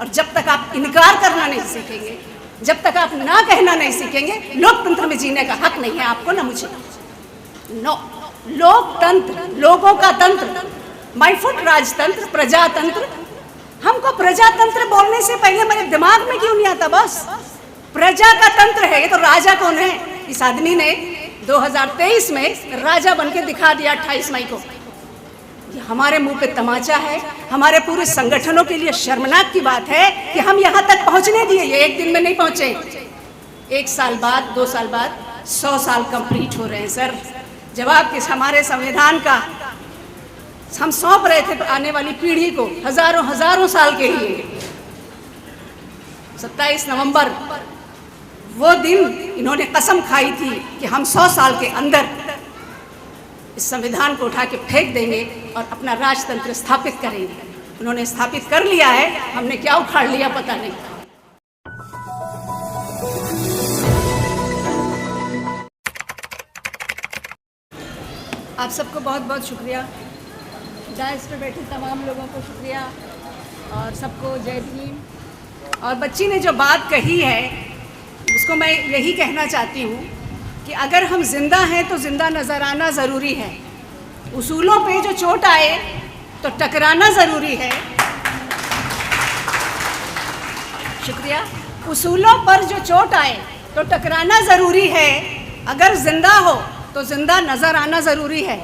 और जब तक आप इनकार करना नहीं सीखेंगे, जब तक आप ना कहना नहीं सीखेंगे, लोकतंत्र में जीने का हक नहीं है आपको ना मुझे। नो, लोकतंत्र लोगों का तंत्र, माय फुट राजतंत्र, प्रजातंत्र। हमको प्रजातंत्र बोलने से पहले मेरे दिमाग में क्यों नहीं आता बस प्रजा का तंत्र है। ये तो राजा कौन है? इस आदमी ने 2023 में राजा बनके दिखा दिया 28 मई को। ये हमारे मुंह पे तमाचा है, हमारे पूरे संगठनों के लिए शर्मनाक की बात है कि हम यहाँ तक पहुँचने दिए। ये एक दिन में नहीं पहुँचे, 1 साल बाद, 2 साल बाद 100 साल कंप्लीट हो रहे हैं सर। जवाब किस हमारे संविधान का हम सौंप रहे थे आने वाली पीढ़ी को हजारों साल के लिए। 27 नवंबर वो दिन इन्होंने कसम खाई थी कि हम 100 साल के अंदर इस संविधान को उठा के फेंक देंगे और अपना राजतंत्र स्थापित करेंगे। उन्होंने स्थापित कर लिया है, हमने क्या उखाड़ लिया पता नहीं। आप सबको बहुत बहुत शुक्रिया, डायस पे बैठे तमाम लोगों को शुक्रिया और सबको जय भीम। और बच्ची ने जो बात कही है उसको मैं यही कहना चाहती हूँ कि अगर हम जिंदा हैं तो जिंदा नज़र आना ज़रूरी है। उसूलों पे जो चोट आए तो टकराना ज़रूरी है। शुक्रिया। उसूलों पर जो चोट आए तो टकराना ज़रूरी है। अगर जिंदा हो तो जिंदा नज़र आना ज़रूरी है।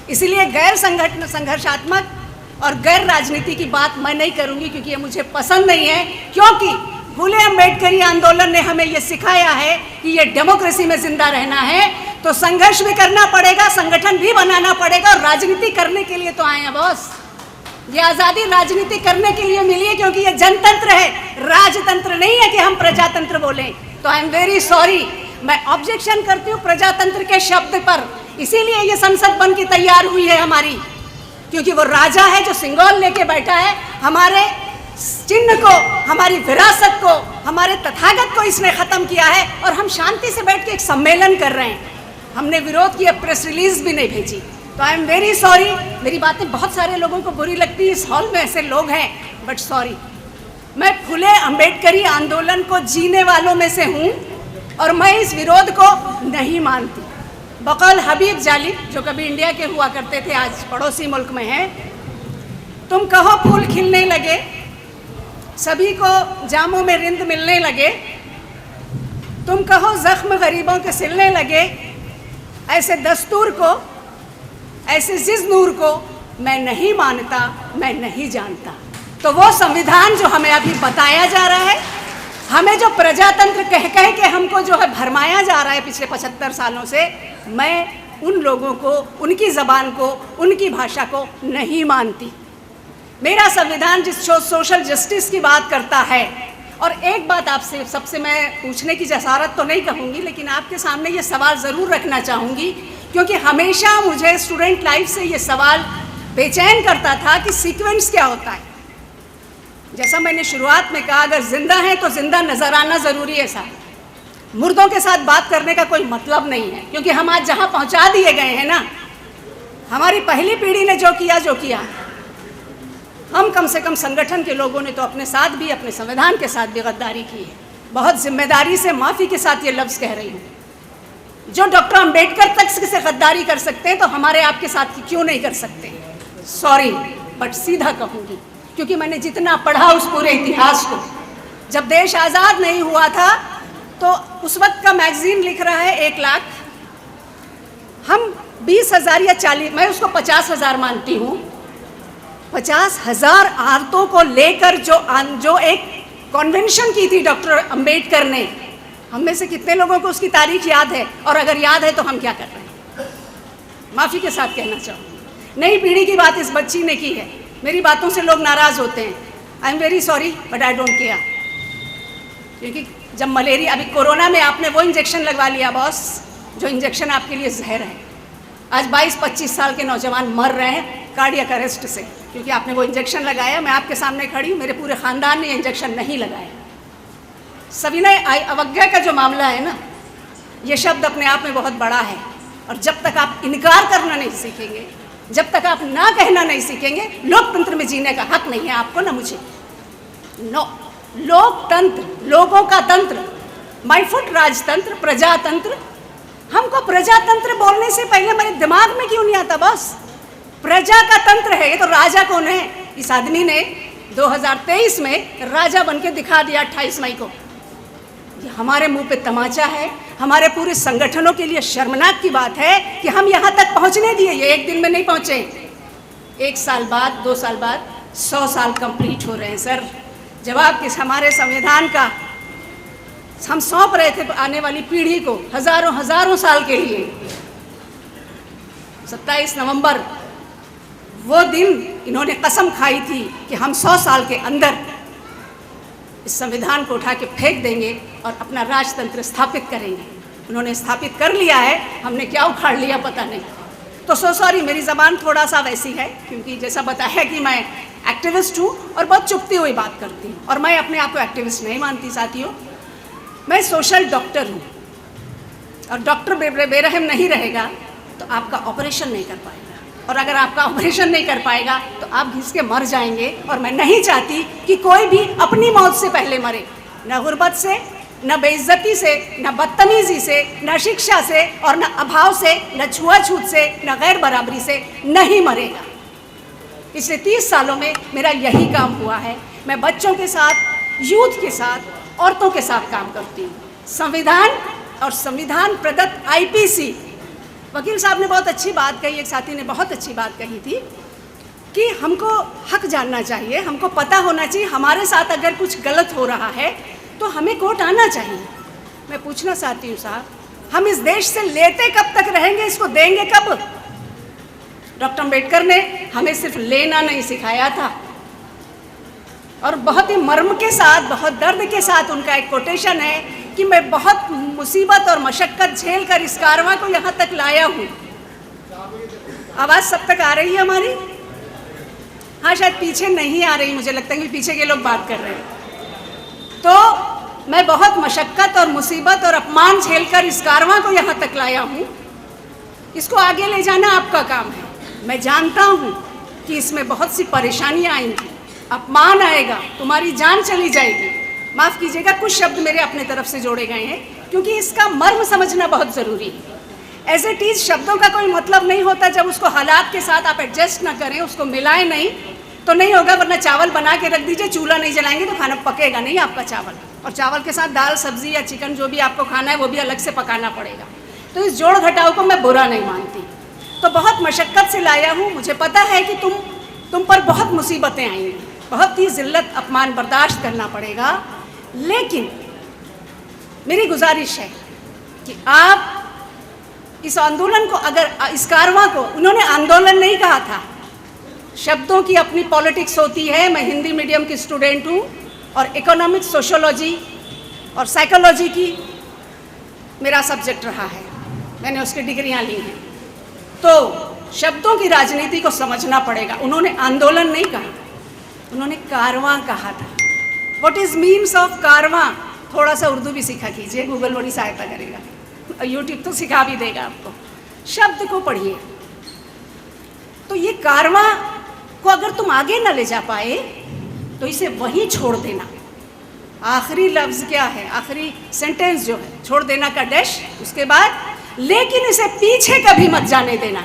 इसलिए गैर संघर्षात्मक और गैर राजनीति की बात मैं नहीं करूँगी क्योंकि ये मुझे पसंद नहीं है। क्योंकि फूले अम्बेडकरी आंदोलन ने हमें ये सिखाया है कि ये डेमोक्रेसी में जिंदा रहना है तो संघर्ष भी करना पड़ेगा, संगठन भी बनाना पड़ेगा। और राजनीति करने के लिए तो आए हैं बॉस। ये आज़ादी राजनीति करने के लिए मिली है क्योंकि ये जनतंत्र है, राजतंत्र नहीं है कि हम प्रजातंत्र बोलें। तो आई एम वेरी सॉरी, मैं ऑब्जेक्शन करती हूँ प्रजातंत्र के शब्द पर। इसीलिए ये संसद बन के तैयार हुई है हमारी, क्योंकि वो राजा है जो सिंगल लेके बैठा है। हमारे चिन्ह को, हमारी विरासत को, हमारे तथागत को इसने ख़त्म किया है और हम शांति से बैठ के एक सम्मेलन कर रहे हैं। हमने विरोध किया, प्रेस रिलीज भी नहीं भेजी। तो आई एम वेरी सॉरी, मेरी बातें बहुत सारे लोगों को बुरी लगती है, इस हॉल में ऐसे लोग हैं, बट सॉरी। मैं फूले अम्बेडकरी आंदोलन को जीने वालों में से हूँ और मैं इस विरोध को नहीं मानती। बकौल हबीब जाली जो कभी इंडिया के हुआ करते थे, आज पड़ोसी मुल्क में हैं, तुम कहो फूल खिलने लगे, सभी को जामों में रिंद मिलने लगे, तुम कहो जख्म गरीबों के सिलने लगे, ऐसे दस्तूर को, ऐसे जिस नूर को मैं नहीं मानता, मैं नहीं जानता। तो वो संविधान जो हमें अभी बताया जा रहा है, हमें जो प्रजातंत्र कह कह के हमको जो है भरमाया जा रहा है पिछले 75 सालों से, मैं उन लोगों को, उनकी ज़बान को, उनकी भाषा को नहीं मानती। मेरा संविधान जिस सोशल जस्टिस की बात करता है, और एक बात आपसे सबसे मैं पूछने की जसारत तो नहीं कहूँगी, लेकिन आपके सामने ये सवाल ज़रूर रखना चाहूँगी क्योंकि हमेशा मुझे स्टूडेंट लाइफ से ये सवाल बेचैन करता था कि सीक्वेंस क्या होता है। जैसा मैंने शुरुआत में कहा, अगर जिंदा है तो जिंदा नजर आना ज़रूरी है साहब। मुर्दों के साथ बात करने का कोई मतलब नहीं है, क्योंकि हम आज जहाँ पहुँचा दिए गए हैं ना, हमारी पहली पीढ़ी ने जो किया, हम कम से कम संगठन के लोगों ने तो अपने साथ भी, अपने संविधान के साथ भी गद्दारी की है। बहुत जिम्मेदारी से माफ़ी के साथ ये लफ्ज़ कह रही हूँ। जो डॉक्टर अम्बेडकर तक से गद्दारी कर सकते हैं तो हमारे आपके साथ क्यों नहीं कर सकते? सॉरी, बट सीधा कहूँगी क्योंकि मैंने जितना पढ़ा उस पूरे इतिहास को, जब देश आज़ाद नहीं हुआ था तो उस वक्त का मैगजीन लिख रहा है 1 लाख, हम 20,000 या 40, मैं उसको 50,000 मानती हूँ, 50,000 औरतों को लेकर जो एक कन्वेंशन की थी डॉक्टर अम्बेडकर ने, हम में से कितने लोगों को उसकी तारीख याद है? और अगर याद है तो हम क्या कर रहे हैं? माफ़ी के साथ कहना चाहूँगी, नई पीढ़ी की बात इस बच्ची ने की है। मेरी बातों से लोग नाराज़ होते हैं, I am very sorry but I don't care. क्योंकि जब मलेरिया, अभी कोरोना में आपने वो इंजेक्शन लगवा लिया बॉस, जो इंजेक्शन आपके लिए जहर है। आज 22-25 साल के नौजवान मर रहे हैं कार्डियक अरेस्ट से, क्योंकि आपने वो इंजेक्शन लगाया। मैं आपके सामने खड़ी हूँ, मेरे पूरे ख़ानदान ने इंजेक्शन नहीं लगाया। सविनय अवज्ञा का जो मामला है ना, ये शब्द अपने आप में बहुत बड़ा है। और जब तक आप इनकार करना नहीं सीखेंगे, जब तक आप ना कहना नहीं सीखेंगे, लोकतंत्र में जीने का हक नहीं है आपको ना मुझे। नो, लोकतंत्र, लोगों का तंत्र, माई फुट राजतंत्र, प्रजातंत्र। हमको प्रजातंत्र बोलने से पहले मेरे दिमाग में क्यों नहीं आता? बस प्रजा का तंत्र है। ये तो राजा कौन है? इस आदमी ने 2023 में राजा बनके दिखा दिया 28 मई को। ये हमारे मुंह पे तमाचा है, हमारे पूरे संगठनों के लिए शर्मनाक की बात है कि हम यहाँ तक पहुँचने दिए। ये एक दिन में नहीं पहुँचे, 1 साल बाद, 2 साल बाद 100 साल कंप्लीट हो रहे हैं। सर, जवाब किस हमारे संविधान का हम सौंप रहे थे आने वाली पीढ़ी को हजारों साल के लिए। 27 नवंबर वो दिन इन्होंने कसम खाई थी कि हम 100 साल के अंदर इस संविधान को उठा के फेंक देंगे और अपना राजतंत्र स्थापित करेंगे। उन्होंने स्थापित कर लिया है, हमने क्या उखाड़ लिया पता नहीं। तो सॉरी, मेरी ज़बान थोड़ा सा वैसी है, क्योंकि जैसा बताया कि मैं एक्टिविस्ट हूँ और बहुत चुपती हुई बात करती हूँ। और मैं अपने आप को एक्टिविस्ट नहीं मानती साथियों, मैं सोशल डॉक्टर हूँ। और डॉक्टर बेरहम नहीं रहेगा तो आपका ऑपरेशन नहीं कर पाएगा, और अगर आपका ऑपरेशन नहीं कर पाएगा तो आप घिस के मर जाएंगे। और मैं नहीं चाहती कि कोई भी अपनी मौत से पहले मरे, न गुर्बत से, न बेइज्जती से, न बदतमीजी से, न शिक्षा से, और न अभाव से, न छुआछूत से, न गैर बराबरी से नहीं मरेगा। पिछले 30 सालों में मेरा यही काम हुआ है। मैं बच्चों के साथ, यूथ के साथ, औरतों के साथ काम करती हूँ। संविधान और संविधान प्रदत्त IPC, वकील साहब ने बहुत अच्छी बात कही, एक साथी ने बहुत अच्छी बात कही थी कि हमको हक जानना चाहिए, हमको पता होना चाहिए हमारे साथ अगर कुछ गलत हो रहा है तो हमें कोर्ट आना चाहिए। मैं पूछना चाहती हूँ साहब, हम इस देश से लेते कब तक रहेंगे, इसको देंगे कब? डॉक्टर अम्बेडकर ने हमें सिर्फ लेना नहीं सिखाया था, और बहुत ही मर्म के साथ, बहुत दर्द के साथ उनका एक कोटेशन है कि मैं बहुत मुसीबत और मशक्क़त झेल कर इस कारवां को यहाँ तक लाया हूँ। आवाज़ सब तक आ रही है हमारी? हाँ, शायद पीछे नहीं आ रही, मुझे लगता है कि पीछे के लोग बात कर रहे हैं। तो मैं बहुत मशक्क़त और मुसीबत और अपमान झेलकर इस कारवां को यहाँ तक लाया हूँ। इसको आगे ले जाना आपका काम है। मैं जानता हूँ कि इसमें बहुत सी परेशानियाँ आएंगी, अपमान आएगा, तुम्हारी जान चली जाएगी। माफ़ कीजिएगा, कुछ शब्द मेरे अपने तरफ से जोड़े गए हैं, क्योंकि इसका मर्म समझना बहुत ज़रूरी है। एज इट इज़ शब्दों का कोई मतलब नहीं होता जब उसको हालात के साथ आप एडजस्ट ना करें, उसको मिलाएं नहीं तो नहीं होगा। वरना चावल बना के रख दीजिए, चूल्हा नहीं जलाएंगे तो खाना पकेगा नहीं आपका चावल, और चावल के साथ दाल, सब्जी या चिकन जो भी आपको खाना है वो भी अलग से पकाना पड़ेगा। तो इस जोड़ घटाव को मैं बुरा नहीं मानती। तो बहुत मशक्क़त से लाया हूँ। मुझे पता है कि तुम पर बहुत मुसीबतें आएंगी, बहुत ही ज़िल्लत, अपमान बर्दाश्त करना पड़ेगा। लेकिन मेरी गुजारिश है कि आप इस आंदोलन को, अगर इस कारवां को, उन्होंने आंदोलन नहीं कहा था, शब्दों की अपनी पॉलिटिक्स होती है। मैं हिंदी मीडियम की स्टूडेंट हूँ और इकोनॉमिक्स, सोशोलॉजी और साइकोलॉजी की मेरा सब्जेक्ट रहा है, मैंने उसकी डिग्रियाँ ली हैं। तो शब्दों की राजनीति को समझना पड़ेगा। उन्होंने आंदोलन नहीं कहा, उन्होंने कारवां कहा था। व्हाट इज़ मीन्स ऑफ कारवां? थोड़ा सा उर्दू भी सीखा कीजिए, गूगल बड़ी सहायता करेगा, यूट्यूब तो सिखा भी देगा आपको। शब्द को पढ़िए। तो ये कारवां को अगर तुम आगे न ले जा पाए तो इसे वहीं छोड़ देना। आखिरी लफ्ज़ क्या है, आखिरी सेंटेंस जो है, छोड़ देना का डैश, उसके बाद लेकिन इसे पीछे कभी मत जाने देना।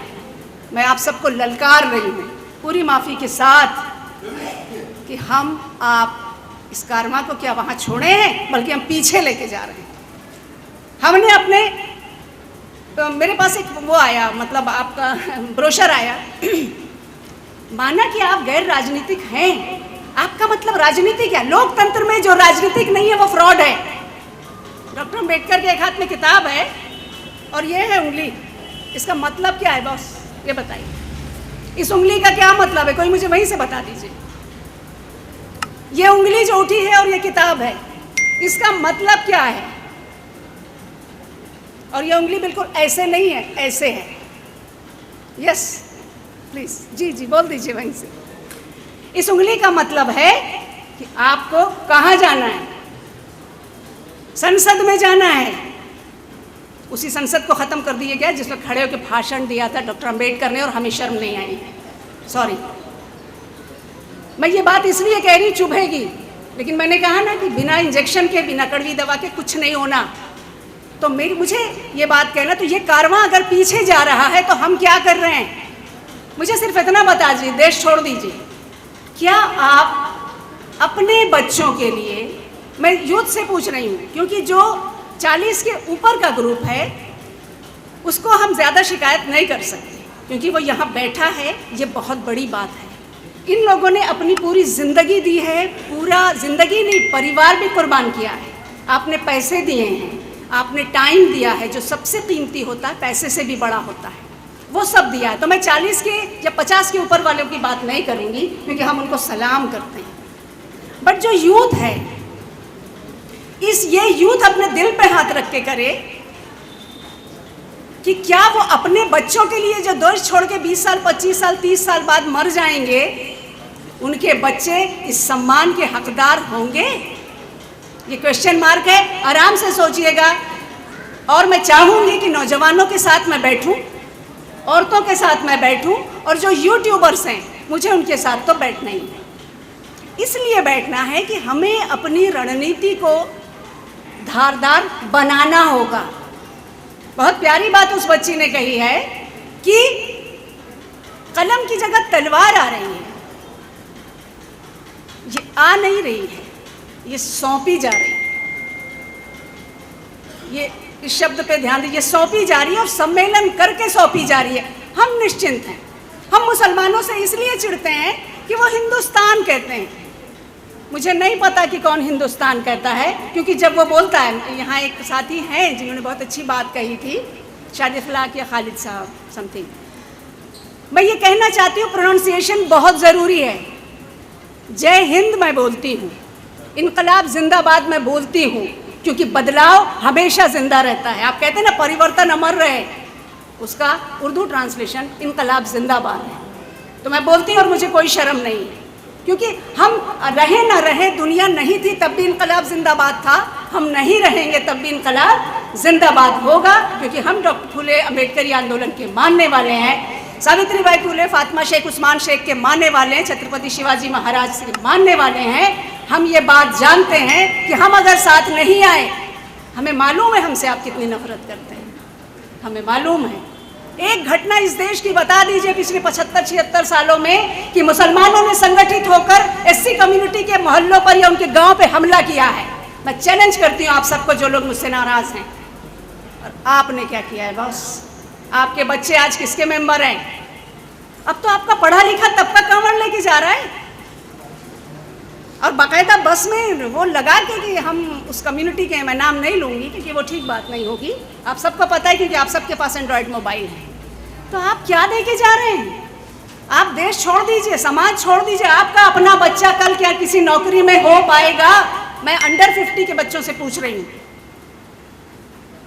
मैं आप सबको ललकार रही हूँ पूरी माफ़ी के साथ कि हम आप इस कारवां को क्या वहाँ छोड़े हैं, बल्कि हम पीछे लेके जा रहे हैं। हमने अपने मेरे पास एक वो आया, मतलब आपका ब्रोशर आया, माना कि आप गैर राजनीतिक हैं। आपका मतलब राजनीति क्या? लोकतंत्र में जो राजनीतिक नहीं है वो फ्रॉड है। डॉक्टर अम्बेडकर के एक हाथ में किताब है और ये है उंगली, इसका मतलब क्या है बॉस, ये बताइए। इस उंगली का क्या मतलब है, कोई मुझे वहीं से बता दीजिए। ये उंगली जो उठी है और ये किताब है, इसका मतलब क्या है? और ये उंगली बिल्कुल ऐसे नहीं है, ऐसे है। यस प्लीज, जी जी बोल दीजिए वहीं से। इस उंगली का मतलब है कि आपको कहाँ जाना है, संसद में जाना है। उसी संसद को ख़त्म कर दिया गया जिसमें खड़े होकर भाषण दिया था डॉक्टर अम्बेडकर ने, और हमें शर्म नहीं आई। सॉरी, मैं ये बात इसलिए कह रही, चुभेगी, लेकिन मैंने कहा ना कि बिना इंजेक्शन के, बिना कड़वी दवा के कुछ नहीं होना। तो मुझे ये बात कहना, तो ये कारवां अगर पीछे जा रहा है तो हम क्या कर रहे हैं? मुझे सिर्फ इतना बता दीजिए, देश छोड़ दीजिए, क्या आप अपने बच्चों के लिए, मैं यूथ से पूछ रही हूँ क्योंकि जो 40 के ऊपर का ग्रुप है उसको हम ज़्यादा शिकायत नहीं कर सकते क्योंकि वो यहाँ बैठा है, ये बहुत बड़ी बात है। इन लोगों ने अपनी पूरी ज़िंदगी दी है, पूरा ज़िंदगी नहीं, परिवार भी कुर्बान किया है। आपने पैसे दिए हैं, आपने टाइम दिया है, जो सबसे कीमती होता है, पैसे से भी बड़ा होता है, वो सब दिया है। तो मैं 40 के या 50 के ऊपर वालों की बात नहीं करूँगी क्योंकि हम उनको सलाम करते हैं। बट जो यूथ है, ये यूथ अपने दिल पे हाथ रख के करे कि क्या वो अपने बच्चों के लिए जो देश छोड़ के 20 साल, 25 साल, 30 साल बाद मर जाएंगे, उनके बच्चे इस सम्मान के हकदार होंगे? ये क्वेश्चन मार्क है। आराम से सोचिएगा। और मैं चाहूँगी कि नौजवानों के साथ मैं बैठूँ, औरतों के साथ मैं बैठूँ, और जो यूट्यूबर्स हैं मुझे उनके साथ तो बैठना ही है। इसलिए बैठना है कि हमें अपनी रणनीति को धारदार बनाना होगा। बहुत प्यारी बात उस बच्ची ने कही है कि कलम की जगह तलवार आ रही है। ये आ नहीं रही है, ये सौंपी जा रही है। ये इस शब्द पे ध्यान दीजिए, सौंपी जा रही है, और सम्मेलन करके सौंपी जा रही है। हम निश्चिंत हैं। हम मुसलमानों से इसलिए चिढ़ते हैं कि वो हिंदुस्तान कहते हैं। मुझे नहीं पता कि कौन हिंदुस्तान कहता है, क्योंकि जब वो बोलता है, यहाँ एक साथी हैं जिन्होंने बहुत अच्छी बात कही थी, शायद इखलाक या खालिद साहब समथिंग। मैं ये कहना चाहती हूँ, प्रोनाउंसिएशन बहुत ज़रूरी है। जय हिंद मैं बोलती हूँ, इनकलाब जिंदाबाद मैं बोलती हूँ, क्योंकि बदलाव हमेशा जिंदा रहता है। आप कहते हैं ना परिवर्तन अमर रहे, उसका उर्दू ट्रांसलेशन इनकलाब जिंदाबाद है। तो मैं बोलती हूँ और मुझे कोई शर्म नहीं है, क्योंकि हम रहे ना रहे, दुनिया नहीं थी तब भी इनकलाब जिंदाबाद था, हम नहीं रहेंगे तब भी इनकलाब जिंदाबाद होगा, क्योंकि हम डॉक्टर फुले अम्बेडकरी आंदोलन के मानने वाले हैं, सावित्रीबाई फुले, फातिमा शेख, उस्मान शेख के मानने वाले हैं, छत्रपति शिवाजी महाराज के मानने वाले हैं। हम ये बात जानते हैं कि हम अगर साथ नहीं आए, हमें मालूम है हमसे आप कितनी नफरत करते हैं, हमें मालूम है। एक घटना इस देश की बता दीजिए पिछले 75-76 सालों में कि मुसलमानों ने संगठित होकर एससी कम्युनिटी के मोहल्लों पर या उनके गांव पे हमला किया है। मैं चैलेंज करती हूँ आप सबको, जो लोग मुझसे नाराज हैं। और आपने क्या किया है बॉस? आपके बच्चे आज किसके मेंबर हैं? अब तो आपका पढ़ा लिखा तबका कांवड़ लेके जा रहा है, और बाकायदा बस में वो लगा के कि हम उस कम्युनिटी के, मैं नाम नहीं लूँगी क्योंकि वो ठीक बात नहीं होगी, आप सबको पता है क्योंकि आप सबके पास एंड्रॉयड मोबाइल है। तो आप क्या देके जा रहे हैं? आप देश छोड़ दीजिए, समाज छोड़ दीजिए। आपका अपना बच्चा कल क्या किसी नौकरी में हो पाएगा? मैं अंडर 50 के बच्चों से पूछ रही हूँ।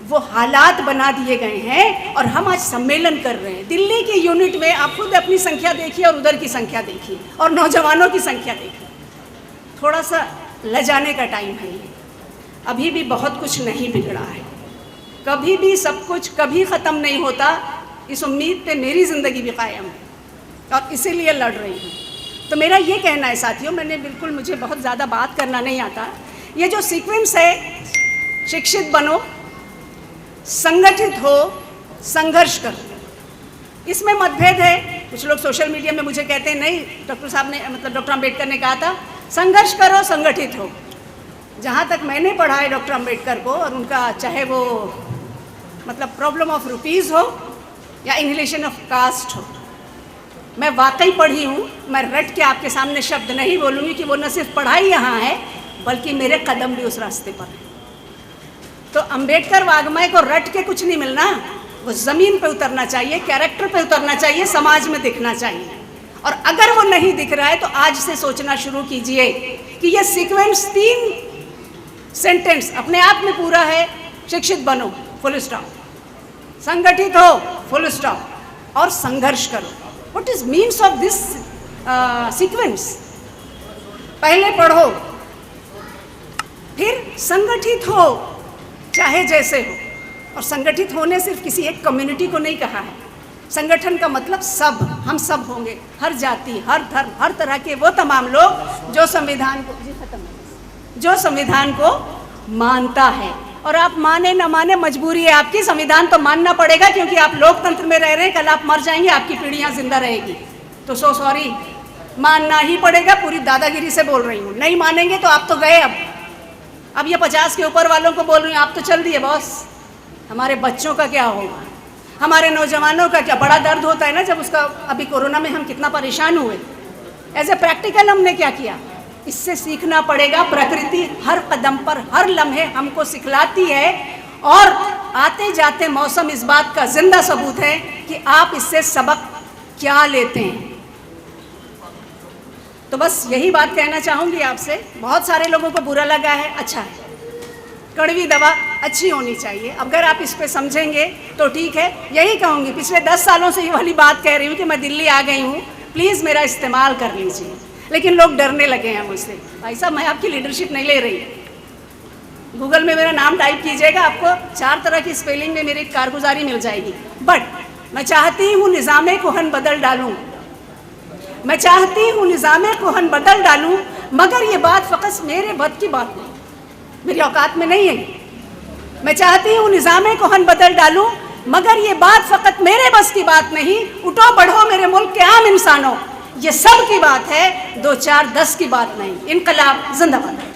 वो हालात बना दिए गए हैं और हम आज सम्मेलन कर रहे हैं। दिल्ली की यूनिट में आप खुद अपनी संख्या देखिए और उधर की संख्या देखिए और नौजवानों की संख्या देखिए। थोड़ा सा लजाने का टाइम है ये। अभी भी बहुत कुछ नहीं बिगड़ा है, कभी भी सब कुछ कभी ख़त्म नहीं होता। इस उम्मीद पे मेरी ज़िंदगी भी कायम है और इसीलिए लड़ रही हूँ। तो मेरा ये कहना है साथियों, मुझे बहुत ज़्यादा बात करना नहीं आता। ये जो सीक्वेंस है, शिक्षित बनो, संगठित हो, संघर्ष करो, इसमें मतभेद है। कुछ लोग सोशल मीडिया में मुझे कहते हैं नहीं, डॉक्टर साहब ने, मतलब डॉक्टर अम्बेडकर ने कहा था संघर्ष करो, संगठित हो। जहाँ तक मैंने पढ़ा है डॉक्टर अम्बेडकर को, और उनका चाहे वो मतलब प्रॉब्लम ऑफ रुपीज़ हो या इनहेलेशन ऑफ कास्ट हो, मैं वाकई पढ़ी हूँ। मैं रट के आपके सामने शब्द नहीं बोलूँगी कि वो न सिर्फ पढ़ाई यहाँ है बल्कि मेरे कदम भी उस रास्ते पर हैं। तो अम्बेडकर वाग्मय को रट के कुछ नहीं मिलना, वो ज़मीन पे उतरना चाहिए, कैरेक्टर पे उतरना चाहिए, समाज में दिखना चाहिए। और अगर वो नहीं दिख रहा है तो आज से सोचना शुरू कीजिए कि ये सीक्वेंस 3 सेंटेंस अपने आप में पूरा है। शिक्षित बनो, फुल स्टॉप, संगठित हो, फुल स्टॉप, और संघर्ष करो। What is means of this sequence? पहले पढ़ो, फिर संगठित हो, चाहे जैसे हो। और संगठित होने सिर्फ किसी एक कम्युनिटी को नहीं कहा है। संगठन का मतलब सब, हम सब होंगे, हर जाति, हर धर्म, हर तरह के वो तमाम लोग जो संविधान को, जी खत्म है, जो संविधान को मानता है। और आप माने ना माने, मजबूरी है आपकी, संविधान तो मानना पड़ेगा, क्योंकि आप लोकतंत्र में रह रहे हैं। कल आप मर जाएंगे, आपकी पीढ़ियां जिंदा रहेगी, तो सो सॉरी, मानना ही पड़ेगा। पूरी दादागिरी से बोल रही हूँ, नहीं मानेंगे तो आप तो गए। अब ये 50 के ऊपर वालों को बोल रही हूँ, आप तो चल दिए बॉस। हमारे बच्चों का क्या होगा, हमारे नौजवानों का क्या? बड़ा दर्द होता है ना जब उसका, अभी कोरोना में हम कितना परेशान हुए। एज ए प्रैक्टिकल हमने क्या किया, इससे सीखना पड़ेगा। प्रकृति हर कदम पर, हर लम्हे हमको सिखलाती है, और आते जाते मौसम इस बात का जिंदा सबूत है कि आप इससे सबक क्या लेते हैं। तो बस यही बात कहना चाहूँगी आपसे। बहुत सारे लोगों को बुरा लगा है, अच्छा है, कड़वी दवा अच्छी होनी चाहिए। अगर आप इस पे समझेंगे तो ठीक है। यही कहूँगी, पिछले 10 सालों से ये वाली बात कह रही हूँ कि मैं दिल्ली आ गई हूँ, प्लीज़ मेरा इस्तेमाल कर लीजिए। लेकिन लोग डरने लगे हैं मुझसे। भाई साहब, मैं आपकी लीडरशिप नहीं ले रही। गूगल में मेरा नाम टाइप कीजिएगा, आपको 4 तरह की स्पेलिंग में मेरी कारगुजारी मिल जाएगी। बट मैं चाहती हूँ निज़ाम कोहन बदल डालूँ, मैं चाहती हूँ निज़ाम कोहन बदल डालूँ, मगर ये बात फ़कत मेरे बद की बात नहीं, मेरी औकात में नहीं है। मैं चाहती हूँ निज़ाम कोहन बदल डालूँ, मगर ये बात फ़कत मेरे बस की बात नहीं। उठो बढ़ो मेरे मुल्क के आम इंसानों, ये सब की बात है, 2 4 10 की बात नहीं। इनकलाब जिंदाबाद।